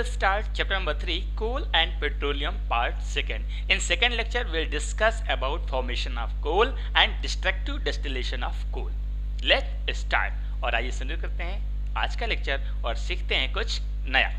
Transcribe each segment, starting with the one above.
will start chapter number 3, Coal and Petroleum part 2nd. In second lecture, we'll discuss about formation of coal and destructive distillation of coal. Let's start. और आइए शुरू करते हैं आज का lecture और सीखते हैं कुछ नया.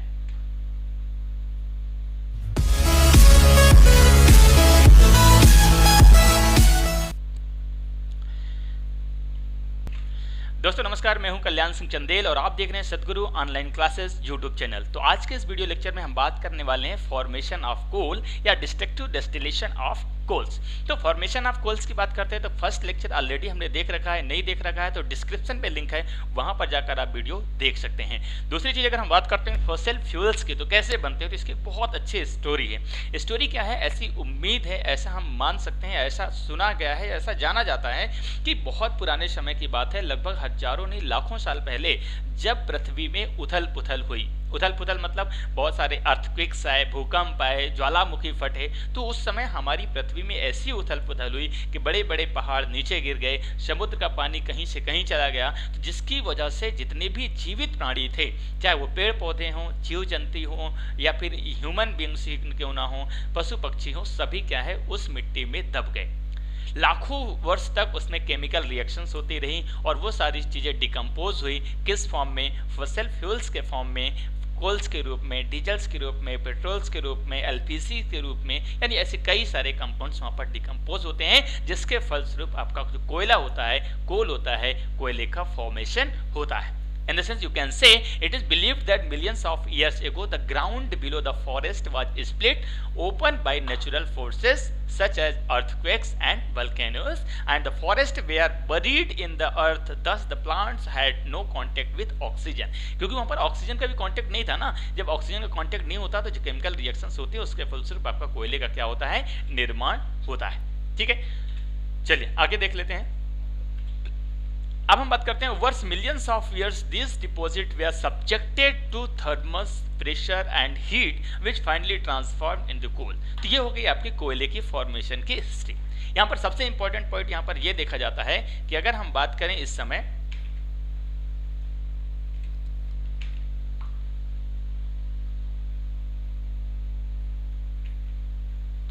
दोस्तों नमस्कार, मैं हूं कल्याण सिंह चंदेल और आप देख रहे हैं सतगुरु ऑनलाइन क्लासेस यूट्यूब चैनल. तो आज के इस वीडियो लेक्चर में हम बात करने वाले हैं फॉर्मेशन ऑफ कोल या डिस्ट्रक्टिव डिस्टिलेशन ऑफ कोल्स. तो फॉर्मेशन ऑफ कोल्स की बात करते हैं तो फर्स्ट लेक्चर ऑलरेडी हमने देख रखा है, नहीं देख रखा है तो डिस्क्रिप्शन पे लिंक है, वहां पर जाकर आप वीडियो देख सकते हैं. दूसरी चीज अगर हम बात करते हैं फॉसिल फ्यूल्स की तो कैसे बनते हैं, तो इसकी बहुत अच्छी स्टोरी है. स्टोरी क्या है, ऐसी उम्मीद है, ऐसा हम मान सकते हैं, ऐसा सुना गया है, ऐसा जाना जाता है कि बहुत पुराने समय की बात है, लगभग हजारों नहीं लाखों साल पहले जब पृथ्वी में उथल पुथल हुई. उथल पुथल मतलब बहुत सारे अर्थक्वेक्स आए, भूकंप आए, ज्वालामुखी फटे, तो उस समय हमारी पृथ्वी में ऐसी उथल पुथल हुई कि बड़े बड़े पहाड़ नीचे गिर गए, समुद्र का पानी कहीं से कहीं चला गया, तो जिसकी वजह से जितने भी जीवित प्राणी थे, चाहे वो पेड़ पौधे हों, जीव जंतु हों या फिर ह्यूमन बींग्स ही क्यों ना हों, पशु पक्षी हों, सभी क्या है उस मिट्टी में दब गए. लाखों वर्ष तक उसमें केमिकल रिएक्शंस होती रही और वो सारी चीज़ें डिकम्पोज हुई. किस फॉर्म में? फॉसिल फ्यूल्स के फॉर्म में, कोल्स के रूप में, डीजल्स के रूप में, पेट्रोल्स के रूप में, एलपीजी के रूप में, यानी ऐसे कई सारे कंपाउंड्स वहाँ पर डिकम्पोज होते हैं, जिसके फलस्वरूप आपका जो कोयला होता है, कोल होता है, कोयले का फॉर्मेशन होता है. In the sense you can say it is believed that millions of years ago the ground below the forest was split open by natural forces such as earthquakes and volcanoes and the forest were buried in the earth, thus the plants had no contact with oxygen. क्योंकि वहाँ पर oxygen का भी contact नहीं था ना. जब oxygen का कांटेक्ट नहीं होता तो जो केमिकल रिएक्शंस होती है उसके फलस्वरूप आपका कोयले का क्या होता है, निर्माण होता है. ठीक है, चलिए आगे देख लेते हैं. अब हम बात करते हैं वर्ष millions of years this deposit they are subjected to thermal pressure and heat which finally transform in the coal. तो ये हो गई आपकी कोयले की फॉर्मेशन की हिस्ट्री. यहाँ पर सबसे इंपॉर्टेंट पॉइंट यहाँ पर ये देखा जाता है कि अगर हम बात करें इस समय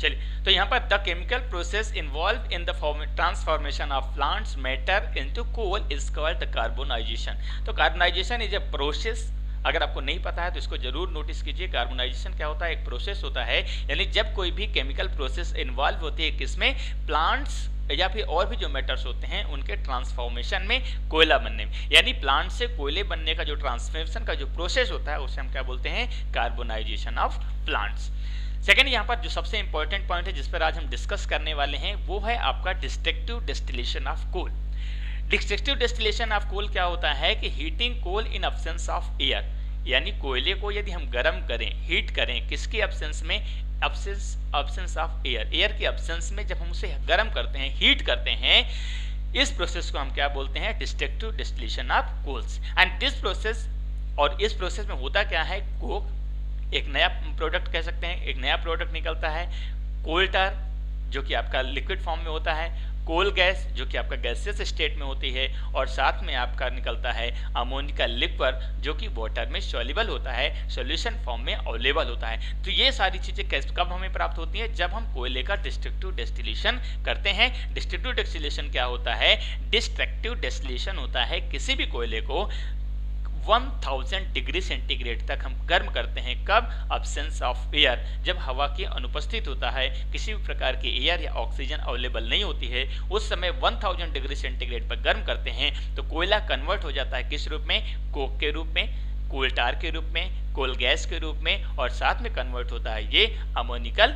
चलिए, तो यहाँ पर the chemical process involve in the transformation of plants matter into coal is called the carbonization. तो कार्बोनाइजेशन इज ए प्रोसेस. अगर आपको नहीं पता है तो इसको जरूर नोटिस कीजिए. कार्बोनाइजेशन क्या होता है, एक प्रोसेस होता है, यानी जब कोई भी केमिकल प्रोसेस इन्वॉल्व होती है किसमें, प्लांट्स या फिर और भी जो मैटर्स होते हैं उनके ट्रांसफॉर्मेशन में, कोयला बनने में, यानी प्लांट से कोयले बनने का जो ट्रांसफॉर्मेशन का जो प्रोसेस होता है उसे हम क्या बोलते हैं, कार्बोनाइजेशन ऑफ प्लांट्स. सेकेंड यहाँ पर जो सबसे इंपॉर्टेंट पॉइंट है जिस पर आज हम डिस्कस करने वाले हैं वो है आपका destructive distillation of coal. Destructive distillation of coal क्या होता है कि heating coal in absence of air, यानी कोयले को यदि हम गर्म करें, हीट करें, किसके एब्सेंस में, एब्सेंस ऑफ एयर, एयर के एब्सेंस में जब हम उसे गर्म करते हैं, हीट करते हैं, इस प्रोसेस को हम क्या बोलते हैं, destructive distillation of coals. And this process, और इस प्रोसेस में होता क्या है, कोक एक नया प्रोडक्ट कह सकते हैं, एक नया प्रोडक्ट निकलता है, कोल टार जो कि आपका लिक्विड फॉर्म में होता है, कोल गैस जो कि आपका गैसियस स्टेट में होती है, और साथ में आपका निकलता है अमोनिया लिक्विड जो कि वाटर में सॉल्युबल होता है, सॉल्यूशन फॉर्म में अवेलेबल होता है. तो ये सारी चीज़ें कब हमें प्राप्त होती हैं, जब हम कोयले का डिस्ट्रक्टिव डिस्टिलेशन करते हैं. डिस्ट्रक्टिव डिस्टिलेशन क्या होता है, डिस्ट्रक्टिव डिस्टिलेशन होता है किसी भी कोयले को 1000 डिग्री सेंटीग्रेड तक हम गर्म करते हैं. कब? एब्सेंस ऑफ एयर, जब हवा की अनुपस्थित होता है, किसी भी प्रकार की एयर या ऑक्सीजन अवेलेबल नहीं होती है, उस समय 1000 डिग्री सेंटीग्रेड पर गर्म करते हैं तो कोयला कन्वर्ट हो जाता है किस रूप में, कोक के रूप में, कोल टार के रूप में, कोल गैस के रूप में, और साथ में कन्वर्ट होता है ये अमोनिकल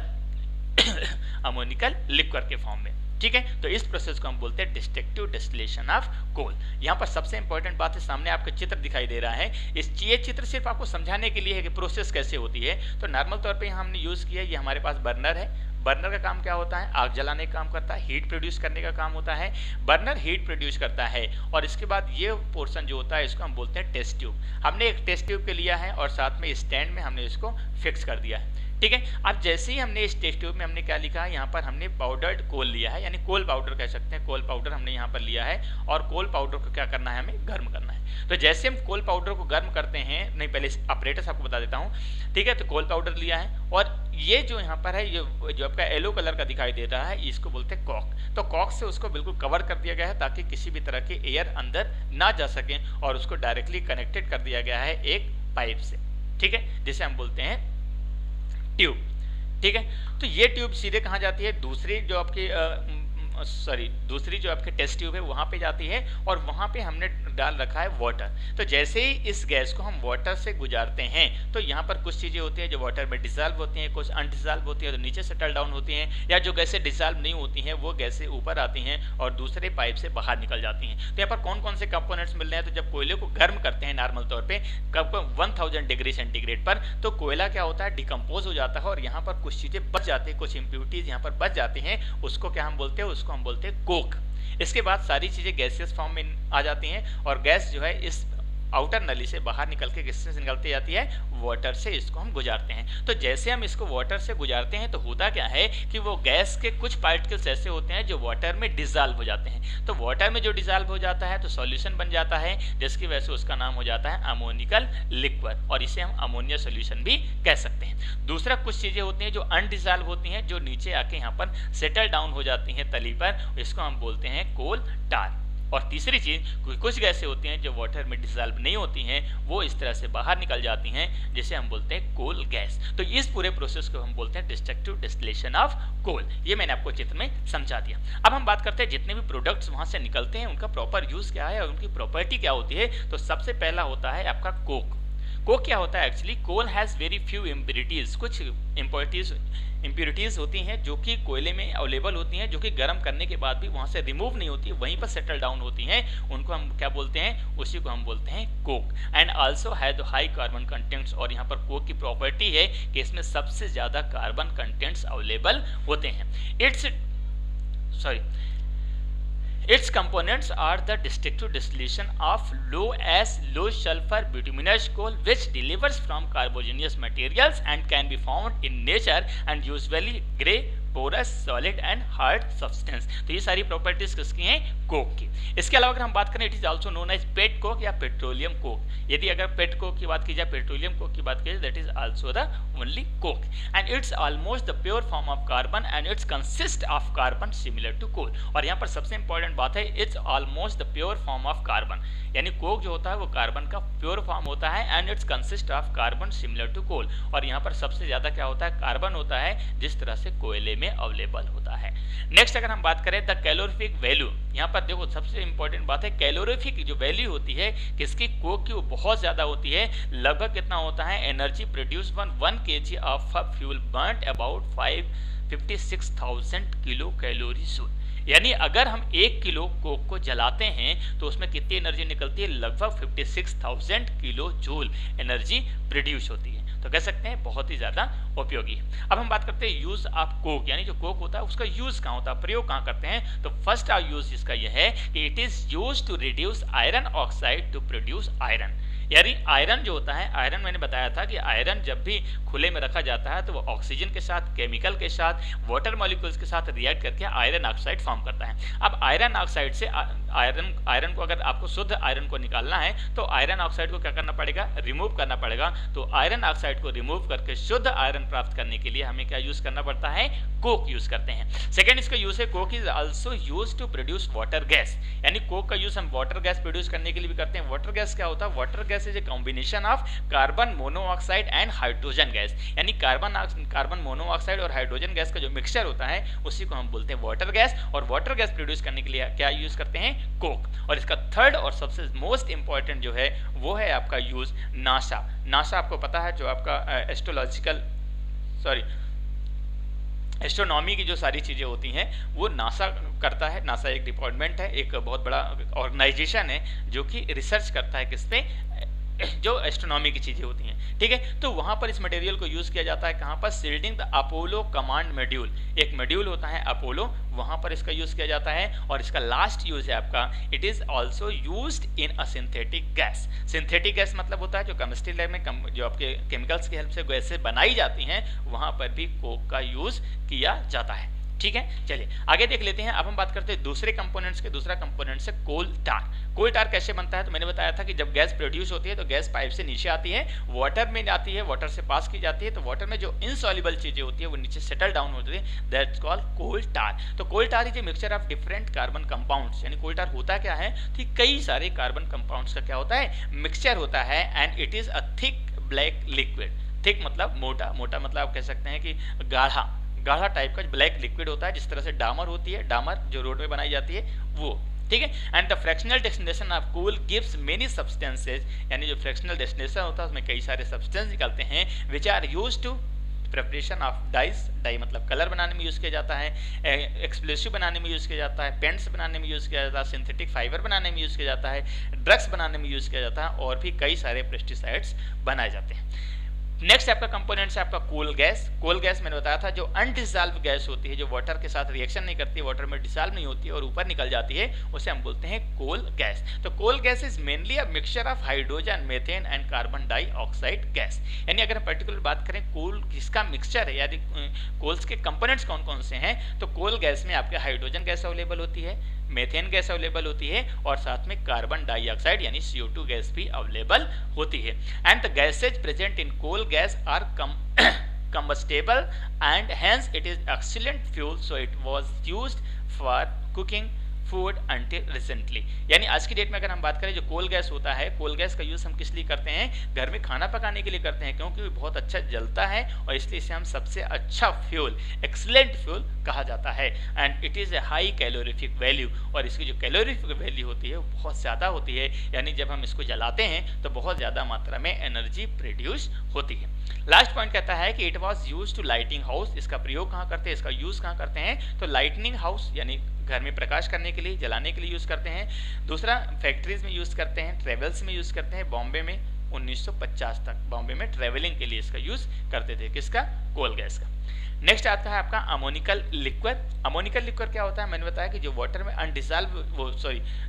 लिक्विड के फॉर्म में. ठीक है, तो इस प्रोसेस को हम बोलते हैं डिस्ट्रक्टिव डिस्टिलेशन ऑफ कोल. यहाँ पर सबसे इंपॉर्टेंट बात है, सामने आपका चित्र दिखाई दे रहा है, ये चित्र सिर्फ आपको समझाने के लिए है कि प्रोसेस कैसे होती है. तो नॉर्मल तौर पे हमने यूज़ किया, ये हमारे पास बर्नर है. बर्नर का काम क्या होता है, आग जलाने का काम करता है, हीट प्रोड्यूस करने का काम होता है. बर्नर हीट प्रोड्यूस करता है और इसके बाद ये पोर्शन जो होता है इसको हम बोलते हैं टेस्ट ट्यूब. हमने एक टेस्ट ट्यूब के लिया है और साथ में स्टैंड में हमने इसको फिक्स कर दिया है. ठीक है। अब जैसे ही हमने इस टेस्ट ट्यूब में हमने क्या लिखा है, यहाँ पर हमने पाउडर्ड कोल लिया है, यानी कोल पाउडर कह सकते हैं, कोल पाउडर हमने यहाँ पर लिया है और कोल पाउडर को क्या करना है, हमें गर्म करना है। तो जैसे हम कोल पाउडर को गर्म करते हैं, नहीं पहले ऑपरेटर्स आपको बता देता हूँ, ठीक है। तो कोल पाउडर लिया है और ये जो यहाँ पर है, ये जो आपका येलो कलर का दिखाई दे रहा है, इसको बोलते हैं कॉक। तो कॉक से उसको बिल्कुल कवर कर दिया गया है ताकि किसी भी तरह के एयर अंदर ना जा सके और उसको डायरेक्टली कनेक्टेड कर दिया गया है एक पाइप से, ठीक है, जिसे हम बोलते हैं ट्यूब, ठीक है। तो ये ट्यूब सीधे कहाँ जाती है, दूसरी जो आपकी दूसरी जो आपकी टेस्ट ट्यूब है वहाँ पे जाती है और वहाँ पे हमने डाल रखा है वाटर। तो जैसे ही इस गैस को हम वाटर से गुजारते हैं तो यहाँ पर कुछ चीज़ें होती हैं जो वाटर में डिसॉल्व होती हैं, कुछ अनडिसॉल्व होती हैं तो नीचे सेटल डाउन होती हैं, या जो गैसें डिसॉल्व नहीं होती हैं वो गैसें ऊपर आती हैं और दूसरे पाइप से बाहर निकल जाती हैं। तो यहाँ पर कौन कौन से कंपोनेंट्स मिल रहे हैं, तो जब कोयले को गर्म करते हैं नॉर्मल तौर पर कब 1000 डिग्री सेंटीग्रेड पर, तो कोयला क्या होता है, डिकम्पोज हो जाता है और यहाँ पर कुछ चीज़ें बच जाती हैं, कुछ इम्प्योरिटीज यहाँ पर बच जाती हैं, उसको क्या हम बोलते हैं, उसको हम बोलते हैं कोक। इसके बाद सारी चीजें गैसियस फॉर्म में आ जाती हैं और गैस जो है इस आउटर नली से बाहर निकल के किससे निकलती जाती है, वाटर से इसको हम गुजारते हैं। तो जैसे हम इसको वाटर से गुजारते हैं तो होता क्या है कि वो गैस के कुछ पार्टिकल्स ऐसे होते हैं जो वाटर में डिसॉल्व हो जाते हैं। तो वाटर में जो डिसॉल्व हो जाता है तो सॉल्यूशन बन जाता है, जिसकी वजह से उसका नाम हो जाता है अमोनिकल लिक्विड और इसे हम अमोनिया सॉल्यूशन भी कह सकते हैं। दूसरा कुछ चीजें होती हैं जो अनडिसॉल्व होती हैं, जो नीचे आके यहाँ पर सेटल डाउन हो जाती हैं तली पर, इसको हम बोलते हैं कोल टार। और तीसरी चीज कुछ गैसें होती हैं जो वाटर में डिसॉल्व नहीं होती हैं, वो इस तरह से बाहर निकल जाती हैं, जिसे हम बोलते हैं कोल गैस। तो इस पूरे प्रोसेस को हम बोलते हैं डिस्ट्रक्टिव डिस्टिलेशन ऑफ कोल। ये मैंने आपको चित्र में समझा दिया। अब हम बात करते हैं जितने भी प्रोडक्ट्स वहां से निकलते हैं उनका प्रॉपर यूज क्या है और उनकी प्रॉपर्टी क्या होती है। तो सबसे पहला होता है आपका कोक। कोक क्या होता है, actually coal has very few impurities, कुछ इम्प्योरिटीज होती हैं जो कि कोयले में अवेलेबल होती हैं, जो कि गर्म करने के बाद भी वहां से रिमूव नहीं होती, वहीं पर सेटल डाउन होती हैं, उनको हम क्या बोलते हैं, उसी को हम बोलते हैं Coke. And also has high carbon contents, और यहाँ पर कोक की प्रॉपर्टी है कि इसमें सबसे ज्यादा कार्बन कंटेंट्स अवेलेबल होते हैं। Its components are the destructive distillation of low sulfur bituminous coal, which delivers from carbogenous materials and can be found in nature and usually gray, porous, solid and hard substance। तो ये सारी properties किसकी हैं, Coke की। इसके अलावा अगर हम बात करें, it is also known as pet coke या पेट्रोलियम कोक। यदि अगर पेट कोक की बात की जाए, पेट्रोलियम कोक की बात की जाए, that is also the only coke and it's almost the pure form of carbon and it's consist of carbon similar to coal. और यहाँ पर सबसे इंपॉर्टेंट बात है, it's almost the pure form of carbon, यानी कोक जो होता है वो कार्बन का प्योर फॉर्म होता है and it's consist of carbon similar to coal. और यहाँ पर सबसे ज्यादा क्या होता है, कार्बन होता है, जिस तरह से कोयले में अवेलेबल होता है। नेक्स्ट अगर हम बात करें द कैलोरीफिक वैल्यू, यहाँ पर देखो सबसे इंपॉर्टेंट बात है, कैलोरीफिक जो वैल्यू होती है किसकी, कोक की, वो बहुत ज्यादा होती है। लगभग कितना होता है, energy produce 1 kg of fuel burned about 56,000 kilo calorie joule. यानी अगर हम 1 किलो कोक को जलाते हैं तो उसमें कितनी एनर्जी निकलती है, लगभग 56,000 किलो जूल एनर्जी प्रोड्यूस होती है। तो कह सकते हैं बहुत ही ज्यादा उपयोगी है। अब हम बात करते हैं यूज ऑफ कोक, यानी जो कोक होता है उसका यूज कहाँ होता है, प्रयोग कहाँ करते हैं। तो फर्स्ट यूज इसका यह है कि it is use to reduce iron oxide to produce iron. यानी आयरन जो होता है, आयरन मैंने बताया था कि आयरन जब भी खुले में रखा जाता है तो वो ऑक्सीजन के साथ, केमिकल के साथ, वाटर मॉलिक्यूल्स के साथ रिएक्ट करके आयरन ऑक्साइड फॉर्म करता है। अब आयरन ऑक्साइड से आयरन को, अगर आपको शुद्ध आयरन को निकालना है तो आयरन ऑक्साइड को क्या करना पड़ेगा, रिमूव करना पड़ेगा। तो आयरन ऑक्साइड को रिमूव करके शुद्ध आयरन प्राप्त करने के लिए हमें क्या यूज करना पड़ता है, कोक यूज करते हैं। सेकेंड इसका यूज है, coke is also use to produce water gas. यानी कोक का यूज हम वाटर गैस प्रोड्यूस करने के लिए भी करते हैं। वाटर गैस क्या होता है, water gas is a combination of carbon monoxide and hydrogen gas. यानी कार्बन मोनोऑक्साइड और हाइड्रोजन गैस का जो मिक्सचर होता है उसी को हम बोलते हैं वाटर गैस। और वाटर गैस प्रोड्यूस करने के लिए क्या यूज करते हैं, कोक। और इसका थर्ड और सबसे मोस्ट इंपॉर्टेंट जो है वो है आपका यूज नासा। नासा आपको पता है, जो आपका एस्ट्रोनॉमी की जो सारी चीज़ें होती हैं वो नासा करता है। नासा एक डिपार्टमेंट है, एक बहुत बड़ा ऑर्गेनाइजेशन है जो कि रिसर्च करता है किस पे, जो एस्ट्रोनॉमी की चीज़ें होती हैं, ठीक है। तो वहाँ पर इस मटेरियल को यूज़ किया जाता है कहाँ पर, shielding the Apollo command module, एक मॉड्यूल होता है अपोलो, वहाँ पर इसका यूज़ किया जाता है। और इसका लास्ट यूज़ है आपका, it is also used in a synthetic gas. Synthetic gas मतलब होता है जो केमिस्ट्री लैब में जो आपके केमिकल्स की हेल्प से गैसें बनाई जाती हैं, वहाँ पर भी कोक का यूज़ किया जाता है, ठीक है। चलिए आगे देख लेते हैं। अब हम बात करते हैं दूसरे कंपोनेंट्स के। दूसरा कंपोनेंट्स है कोल टार। कोल टार कैसे बनता है, तो मैंने बताया था कि जब गैस प्रोड्यूस होती है तो गैस पाइप से नीचे आती है, वाटर में आती है, वाटर से पास की जाती है, तो वाटर में जो इनसॉल्युबल चीजें होती है वो नीचे सेटल डाउन होती है, दैट्स कॉल्ड कोल टार। तो coal tar is a mixture of different carbon compounds, यानी कोल टार होता क्या है, तो कई सारे कार्बन कंपाउंड्स का क्या होता है, मिक्सचर होता है। And it is a thick black liquid. Thick मतलब मोटा, मोटा मतलब आप कह सकते हैं कि गाढ़ा, गाढ़ा टाइप का ब्लैक लिक्विड होता है, जिस तरह से डामर होती है, डामर जो रोड में बनाई जाती है वो, ठीक है। And the fractional destination of coal gives many substances, यानी जो फ्रैक्शनल डेस्टिनेशन होता है उसमें कई सारे सब्सटेंस निकलते हैं, which are used to preparation of dyes. Dye मतलब कलर बनाने में यूज किया जाता है, एक्सप्लोसिव बनाने में यूज किया जाता है, पेंट्स बनाने में यूज किया जाता है, सिंथेटिक फाइबर बनाने में यूज किया जाता है, ड्रग्स बनाने में यूज किया जाता है, और भी कई सारे पेस्टिसाइड्स बनाए जाते हैं। नेक्स्ट आपका कंपोनेंट है आपका कोल गैस। कोल गैस मैंने बताया था जो अनडिसॉल्व गैस होती है, जो वाटर के साथ रिएक्शन नहीं करती है, वाटर में डिसॉल्व नहीं होती है और ऊपर निकल जाती है, उसे हम बोलते हैं कोल गैस। तो coal gas is mainly a mixture of hydrogen, methane and carbon dioxide gas. यानी अगर हम पर्टिकुलर बात करें कोल किसका मिक्सचर है, यानी कोल्स के कंपोनेंट्स कौन कौन से हैं, तो कोल गैस में आपके हाइड्रोजन गैस अवेलेबल होती है, मेथेन गैस अवेलेबल होती है, और साथ में कार्बन डाइऑक्साइड यानी CO2 गैस भी अवेलेबल होती है। And the gases present in coal gas are combustible and hence it is excellent fuel, so it was used for cooking food until recently। यानी आज की डेट में अगर हम बात करें जो कोल गैस होता है, कोल गैस का यूज हम किस लिए करते हैं, घर में खाना पकाने के लिए करते हैं, क्योंकि वो बहुत अच्छा जलता है और इसलिए इसे हम सबसे अच्छा फ्यूल, एक्सीलेंट फ्यूल कहा जाता है। And it is a high calorific value, और इसकी जो कैलोरीफिक वैल्यू होती है वो बहुत ज़्यादा होती है, यानी जब हम इसको जलाते हैं तो बहुत ज़्यादा मात्रा में एनर्जी प्रोड्यूस होती है। लास्ट पॉइंट कहता है कि it was use to lighting house. इसका प्रयोग कहाँ करते हैं, इसका यूज कहाँ करते हैं, तो लाइटनिंग हाउस यानी घर में प्रकाश करने के लिए, जलाने के लिए यूज करते हैं। दूसरा फैक्ट्रीज में यूज करते हैं, ट्रेवल्स में यूज करते हैं। बॉम्बे में 1950 तक बॉम्बे में ट्रेवलिंग के लिए इसका यूज करते थे, किसका, कोल गैस का। नेक्स्ट आता है आपका अमोनिकल लिक्विड। अमोनिकल लिक्विड क्या होता है, मैंने बताया कि जो वाटर में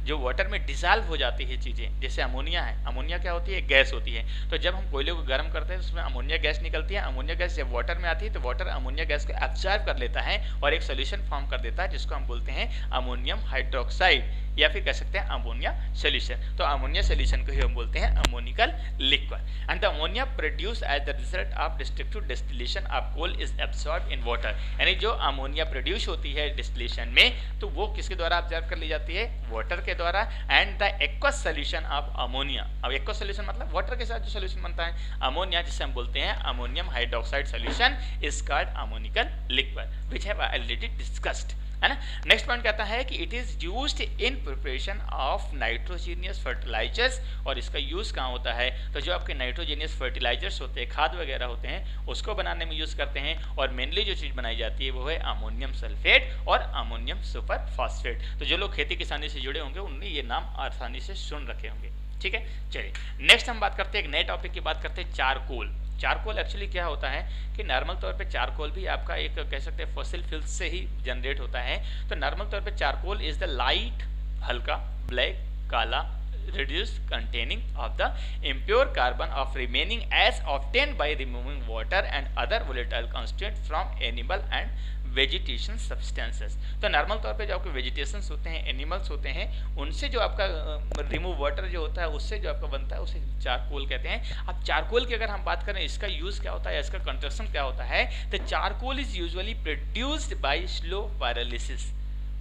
जो वाटर में डिसॉल्व हो जाती है चीजें, जैसे अमोनिया है, अमोनिया क्या होती है, गैस होती है। तो जब हम कोयले को गर्म करते हैं तो उसमें अमोनिया गैस निकलती है। अमोनिया गैस जब वाटर में आती है तो वाटर अमोनिया गैस को एब्जॉर्ब कर लेता है और एक सोल्यूशन फॉर्म कर देता है, जिसको हम बोलते हैं अमोनियम हाइड्रोक्साइड, या फिर कह सकते हैं अमोनिया सोल्यूशन। तो अमोनिया सोल्यूशन को ही हम बोलते हैं ammoniacal liquid. And the ammonia produce as the result of destructive distillation of coal is absorb in water. यानी जो अमोनिया प्रोड्यूस होती है डिस्टिलेशन में, तो वो किसके द्वारा ऑब्जर्व कर ली जाती है, वाटर के द्वारा। And the aqueous solution of ammonia, अब एक्वस सोल्यूशन मतलब वाटर के साथ जो सोल्यूशन बनता है अमोनिया, जिसे हम बोलते हैं ammonium hydroxide solution, is called ammoniacal liquid, which have already discussed, है ना। नेक्स्ट पॉइंट कहता है कि it is used in preparation of nitrogenous fertilizers. और इसका यूज कहाँ होता है, तो जो आपके नाइट्रोजीनियस फर्टिलाइजर्स होते हैं, खाद वगैरह होते हैं, उसको बनाने में यूज करते हैं। और मेनली जो चीज बनाई जाती है वो है अमोनियम सल्फेट और अमोनियम सुपर फॉस्फेट। तो जो लोग खेती किसानी से जुड़े होंगे उन्होंने ये नाम आसानी से सुन रखे होंगे, ठीक है। चलिए नेक्स्ट हम बात करते हैं एक नए टॉपिक की, बात करते हैं चारकोल। चारकोल एक्चुअली क्या होता है कि नॉर्मल तौर पे चारकोल भी आपका एक कह सकते हैं फॉसिल फ्यूल्स से ही जनरेट होता है। तो नॉर्मल तौर पे चारकोल इज द लाइट, हल्का, ब्लैक, काला, reduced containing of the impure carbon of remaining as obtained by removing water and other volatile constituents from animal and vegetation substances. तो normal तौर पे जो आपके वेजिटेशंस होते हैं, एनिमल्स होते हैं, उनसे जो आपका रिमूव वाटर जो होता है उससे जो आपका बनता है उसे चारकोल कहते हैं। अब चारकोल की अगर हम बात करें इसका यूज क्या होता है, इसका कंस्ट्रक्शन क्या होता है, तो charcoal is usually produced by slow pyrolysis.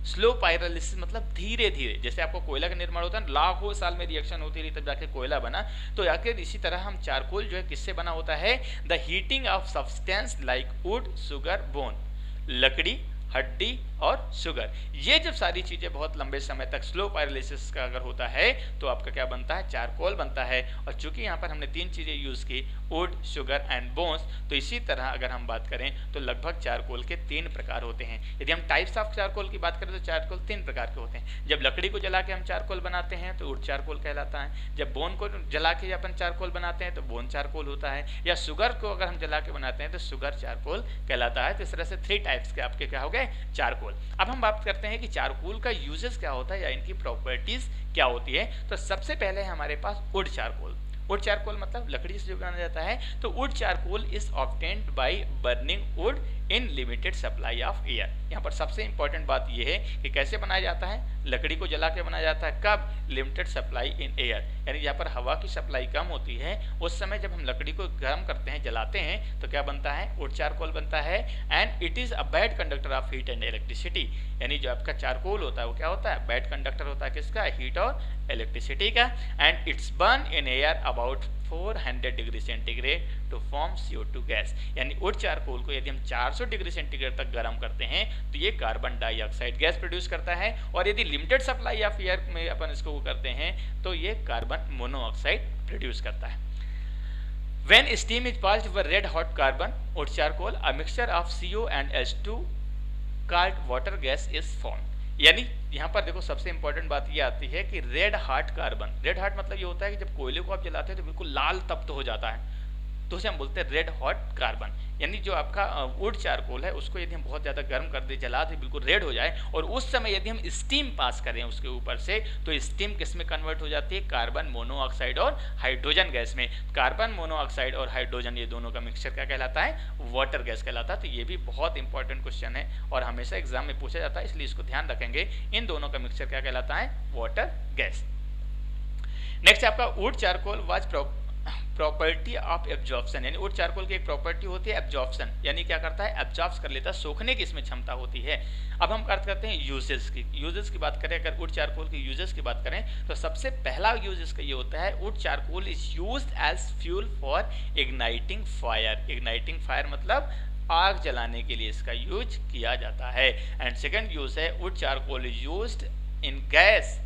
Slow pyrolysis मतलब धीरे धीरे, जैसे आपको कोयला का निर्माण होता है, लाखों साल में रिएक्शन होती रही तब जाके कोयला बना, तो आखिर इसी तरह हम चारकोल जो है किससे बना होता है, the heating of substance like would, sugar, bone, लकड़ी, हड्डी, और शुगर। ये जब सारी चीज़ें बहुत लंबे समय तक स्लो पायरोलिसिस का अगर होता है तो आपका क्या बनता है, चारकोल बनता है। और चूंकि यहाँ पर हमने 3 चीज़ें यूज़ की, वुड, शुगर एंड बोन्स, तो इसी तरह अगर हम बात करें तो लगभग चारकोल के 3 प्रकार होते हैं। यदि हम टाइप्स ऑफ चारकोल की बात करें तो चारकोल 3 प्रकार के होते हैं। जब लकड़ी को जला के हम चारकोल बनाते हैं तो वुड चारकोल कहलाता है। जब बोन को जला के अपन चारकोल बनाते हैं तो बोन चारकोल होता है। या शुगर को अगर हम जला के बनाते हैं तो शुगर चारकोल कहलाता है। तो इस तरह से 3 टाइप्स के आपके क्या हो गए, चारकोल। अब हम बात करते हैं कि चारकोल का यूजेस क्या होता है या इनकी प्रॉपर्टीज क्या होती है। तो सबसे पहले है हमारे पास वुड चारकोल। वुड चारकोल मतलब लकड़ी से जो बनाया जाता है। तो would charcoal is obtained by burning would in limited supply of air. यहाँ पर सबसे इंपॉर्टेंट बात यह है कि कैसे बनाया जाता है, लकड़ी को जला के बनाया जाता है। कब, लिमिटेड सप्लाई इन एयर, यानी जहाँ पर हवा की सप्लाई कम होती है उस समय जब हम लकड़ी को गर्म करते हैं, जलाते हैं, तो क्या बनता है, वुड चारकोल बनता है। And it is a bad conductor of heat and electricity, यानी जो आपका चारकोल होता है वो क्या होता है, बैड कंडक्टर होता है किसका, हीट और इलेक्ट्रिसिटी का। And it's burn in air about 400 degree centigrade to form CO2 gas, यानी वुड चारकोल को यदि हम 400 डिग्री सेंटीग्रेड तक गर्म करते हैं तो ये कार्बन डाइऑक्साइड गैस प्रोड्यूस करता है। और यदि लिमिटेड सप्लाई ऑफ एयर में अपन इसको करते हैं तो ये कार्बन मोनोऑक्साइड प्रोड्यूस करता है। When steam is passed over red hot carbon wood charcoal, a mixture of CO and H2 called water gas is formed। यानी यहाँ पर देखो सबसे इंपॉर्टेंट बात ये आती है कि red heart carbon, red heart मतलब ये होता है कि जब कोयले को आप जलाते हैं तो बिल्कुल लाल तप्त हो जाता है, तो उसे हम बोलते हैं रेड हॉट कार्बन। यानी जो आपका वुड चारकोल है उसको यदि हम बहुत ज़्यादा गर्म कर दे, जला दे, बिल्कुल रेड हो जाए, और उस समय यदि हम स्टीम पास करें उसके ऊपर से, तो स्टीम किस में कन्वर्ट हो जाती है, कार्बन मोनोऑक्साइड और हाइड्रोजन गैस में। कार्बन मोनोऑक्साइड और हाइड्रोजन ये दोनों का मिक्सचर क्या कहलाता है, वाटर गैस कहलाता है। तो ये भी बहुत इंपॉर्टेंट क्वेश्चन है और हमेशा एग्जाम में पूछा जाता है, इसलिए इसको ध्यान रखेंगे। इन दोनों का मिक्सचर क्या कहलाता है, वाटर गैस। नेक्स्ट आपका would charcoal was property of absorption, यानी वुड चारकोल की एक प्रॉपर्टी होती है एब्जॉर्प्शन, यानी क्या करता है, एब्जॉर्ब कर लेता है, सोखने की इसमें क्षमता होती है। अब हम बात करते हैं यूजेस की। यूजेस की बात करें, अगर वुड चारकोल की यूजेस की बात करें तो सबसे पहला यूज इसका ये होता है, wood charcoal is used as fuel for igniting fire. Igniting fire मतलब आग जलाने के लिए इसका यूज किया जाता है। एंड सेकेंड यूज है, wood charcoal is used in gas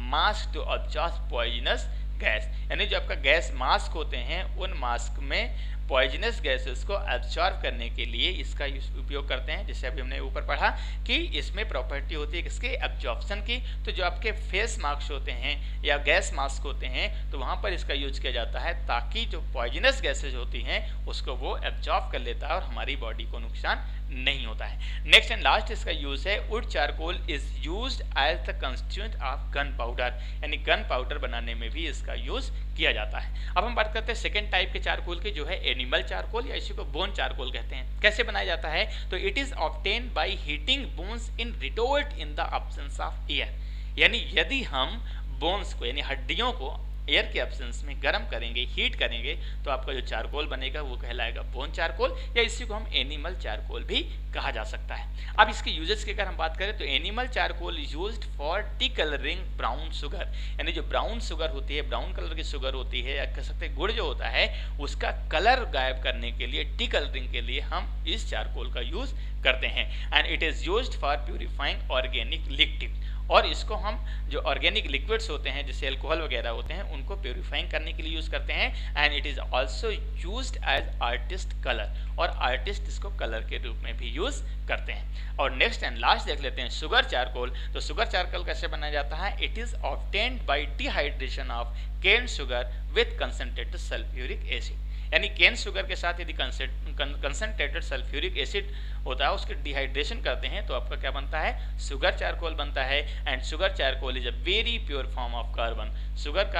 mask to absorb poisonous gas, यानी जो आपका गैस मास्क होते हैं उन मास्क में पॉइजनस गैसेस को एब्जॉर्ब करने के लिए इसका उपयोग करते हैं। जैसे अभी हमने ऊपर पढ़ा कि इसमें प्रॉपर्टी होती है किसके, एब्जॉर्प्शन की। तो जो आपके फेस मास्क होते हैं या गैस मास्क होते हैं तो वहाँ पर इसका यूज किया जाता है ताकि जो पॉइजनस गैसेज होती हैं उसको वो एब्जॉर्ब कर लेता है और हमारी बॉडी को नुकसान नहीं होता है। नेक्स्ट एंड लास्ट इसका यूज है, wood charcoal is used as the constituent of gunpowder, यानी गन पाउडर बनाने में भी इसका यूज किया जाता है। अब हम बात करते हैं सेकेंड टाइप के चारकोल की, जो है एनिमल चारकोल या इसी को बोन चारकोल कहते हैं। कैसे बनाया जाता है, तो it is obtained by heating bones in retort in the absence of air, यानी यदि हम बोन्स को यानी हड्डियों को एयर के एब्सेंस में गर्म करेंगे, हीट करेंगे, तो आपका जो चारकोल बनेगा वो कहलाएगा बोन चारकोल, या इसी को हम एनिमल चारकोल भी कहा जा सकता है। अब इसके यूजेस की अगर हम बात करें तो animal charcoal is used for decolouring brown sugar, यानी जो ब्राउन शुगर होती है, ब्राउन कलर की शुगर होती है, या कह सकते हैं गुड़ जो होता है, उसका कलर गायब करने के लिए, डिकलरिंग के लिए हम इस चारकोल का यूज करते हैं। And it is used for purifying organic liquid, और इसको हम जो ऑर्गेनिक लिक्विड्स होते हैं जैसे अल्कोहल वगैरह होते हैं उनको प्योरीफाइंग करने के लिए यूज करते हैं। And it is also used as artist colour, और आर्टिस्ट इसको कलर के रूप में भी यूज करते हैं। और नेक्स्ट एंड लास्ट देख लेते हैं शुगर चारकोल। तो शुगर चारकोल कैसे बनाया जाता है, it is obtained by dehydration of cane sugar with concentrated sulphuric acid, यानी केन शुगर के साथ यदि कंसंट्रेटेड सल्फ्यूरिक एसिड होता है उसके डिहाइड्रेशन करते हैं तो आपका क्या बनता है, शुगर चारकोल बनता है। And sugar charcoal is a very pure form of carbon, sugar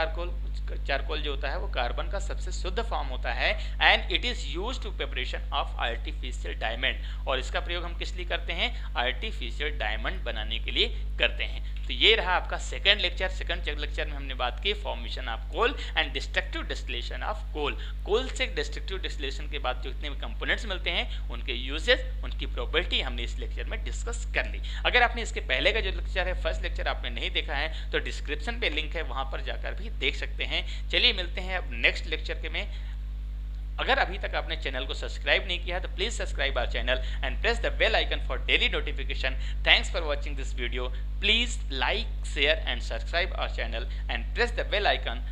charcoal जो होता है वो कार्बन का सबसे शुद्ध फॉर्म होता है। And it is used to preparation of artificial diamond, और इसका प्रयोग हम किस लिए करते हैं, आर्टिफिशियल डायमंड बनाने के लिए करते हैं। तो ये रहा आपका सेकंड लेक्चर। सेकंड लेक्चर में हमने बात की formation of coal and destructive distillation of coal. Coal से डिस्ट्रक्टिव डिस्टिलेशन के बाद जो जितने भी कंपोनेंट्स मिलते हैं उनके यूजेस, उनकी प्रॉपर्टी हमने इस लेक्चर में डिस्कस कर ली। अगर आपने इसके पहले का जो लेक्चर है, फर्स्ट लेक्चर आपने नहीं देखा है तो डिस्क्रिप्शन पे लिंक है, वहां पर जाकर भी देख सकते हैं। चलिए मिलते हैं अब नेक्स्ट लेक्चर के में। अगर अभी तक आपने चैनल को सब्सक्राइब नहीं किया है तो please subscribe our channel and press the bell icon for daily notification. Thanks for watching this video. Please like, share and subscribe our channel and press the bell icon